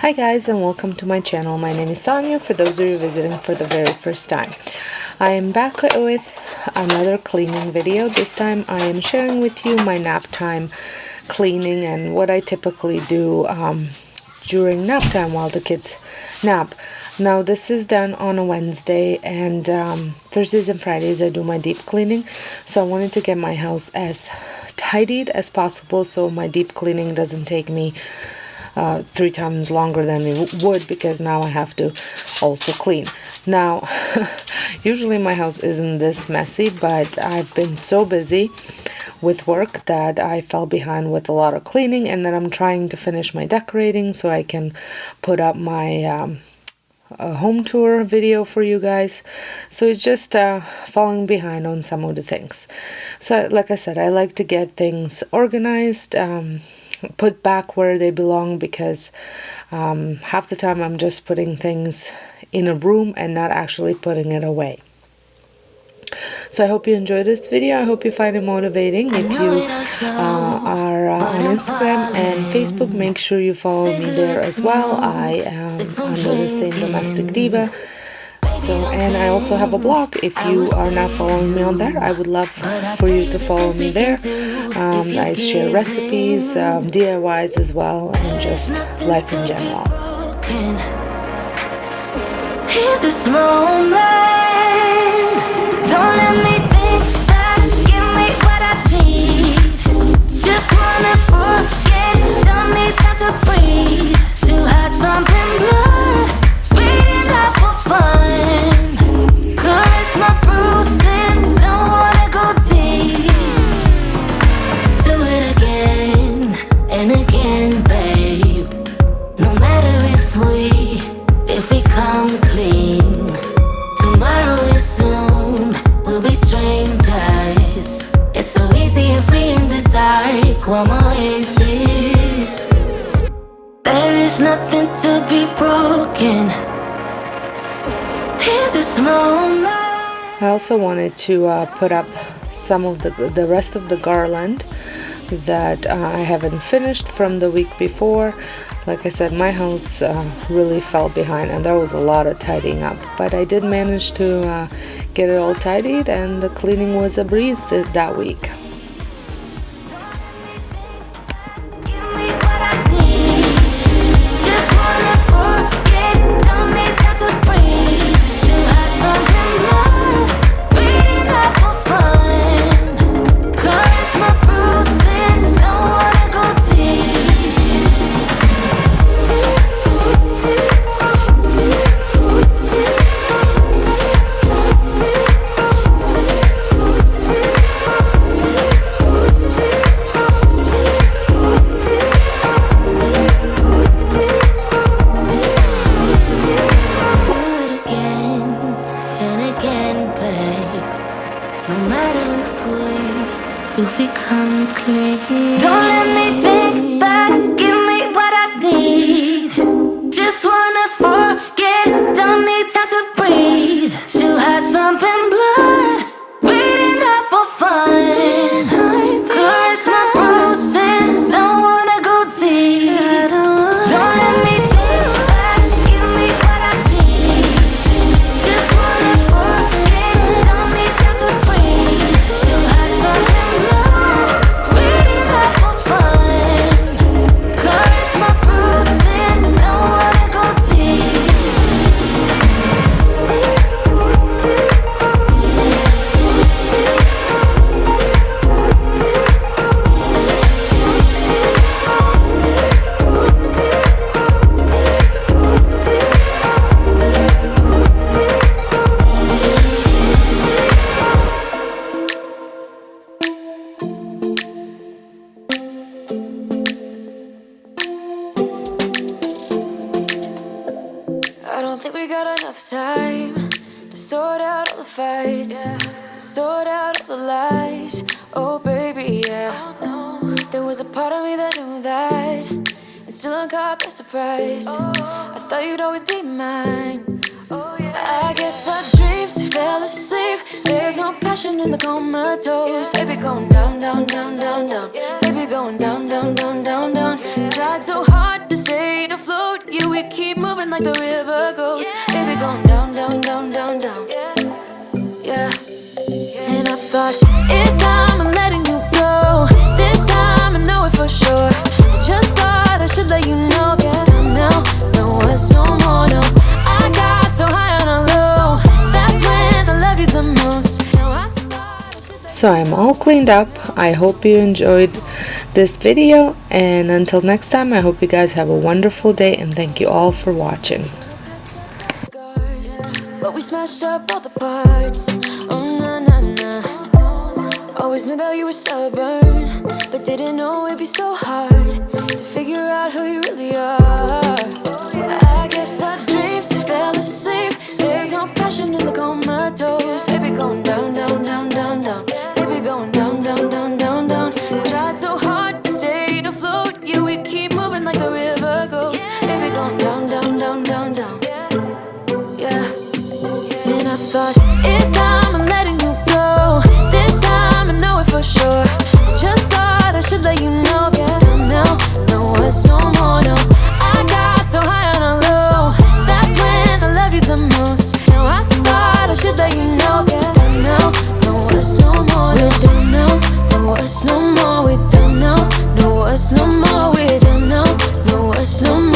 Hi guys, and welcome to my channel. My name is Sonia, for those of you visiting for the very first time. I am back with another cleaning video. This time I am sharing with you my nap time cleaning and what I typically do during nap time while the kids nap. Now this is done on a Wednesday, and Thursdays and Fridays I do my deep cleaning. So I wanted to get my house as tidied as possible so my deep cleaning doesn't take me 3 times longer than it would, because now I have to also clean. Now usually my house isn't this messy, but I've been so busy with work that I fell behind with a lot of cleaning, and then I'm trying to finish my decorating so I can put up my home tour video for you guys. So it's just falling behind on some of the things. So like I said, I like to get things organized, put back where they belong, because half the time I'm just putting things in a room and not actually putting it away. So I hope you enjoyed this video. I hope you find it motivating. If you are on Instagram and Facebook, make sure you follow me there as well. I am under the same Domestic Diva. And I also have a blog. If you are not following me on there, I would love for you to follow me there. I share recipes, DIYs as well, and just life in general. Hear this moment. Don't let me think back. Give me what I need. Just wanna forget. Don't need time to breathe. Two hearts pumping blood, beating up for fun. Caress my bruises. Don't wanna go deep. Do it again and again, babe. No matter if we come clean. Tomorrow is soon. We'll be strangers. It's so easy and free in this dark warm oasis. There is nothing to be broken. Hear this moment. I also wanted to put up some of the rest of the garland that I haven't finished from the week before. Like I said, my house really fell behind, and there was a lot of tidying up, but I did manage to get it all tidied, and the cleaning was a breeze that week. If we come clean. Don't let me think back. Give me what I need. Just wanna forget. Don't need time to breathe. Two hearts pumping blood, beating up for fun. Caress my bruises. Don't wanna go deep. Don't let me think back. Give me what I need. Just wanna forget. Don't need time to breathe. Two hearts pumping blood, beating up for fun. Caress my bruises. Don't wanna go deep. I don't think we got enough time to sort out all the fights, to sort out all the lies. Oh baby, yeah. There was a part of me that knew that, and still I'm caught by surprise. I thought you'd always be mine. I guess our dreams fell asleep. There's no passion in the comatose. Baby going down, down, down, down, down. Baby going down, down, down, down, down. Tried so hard to stay afloat. Yeah, we keep moving like the river goes. Baby going down, down, down, down, down. Yeah. And I thought, it's time I'm letting you go. This time I know it for sure. I just thought I should let you know. Yeah, now, no words, no more, no. I got so high on a low. That's when I loved you the most. Now I thought I should let So I'm all cleaned up. I hope you enjoyed this video, and until next time, I hope you guys have a wonderful day, and thank you all for watching. scars, but we smashed up all the parts. Oh na na na. Always knew that you were stubborn, but didn't know it'd be so hard to figure out who you really are. I guess our dreams fell asleep. There's no passion in the comatose. Baby going down, down, down, down, down. Baby going down, down, down, down, down. Tried so hard to stay afloat. Yeah, we keep moving like the river goes. Baby going down, down, down, down, down. Yeah. And I thought, it's time I'm letting you go. This time I know it for sure. Just thought I should let you know. Yeah, now, no words, no more, no. I got so high on a low. That's when I loved you the most. Now I thought I should let you know. Yeah, now, no words, no more. We're done now, no words, no more. We're done now, no words, no more. We're done now, no words, no more.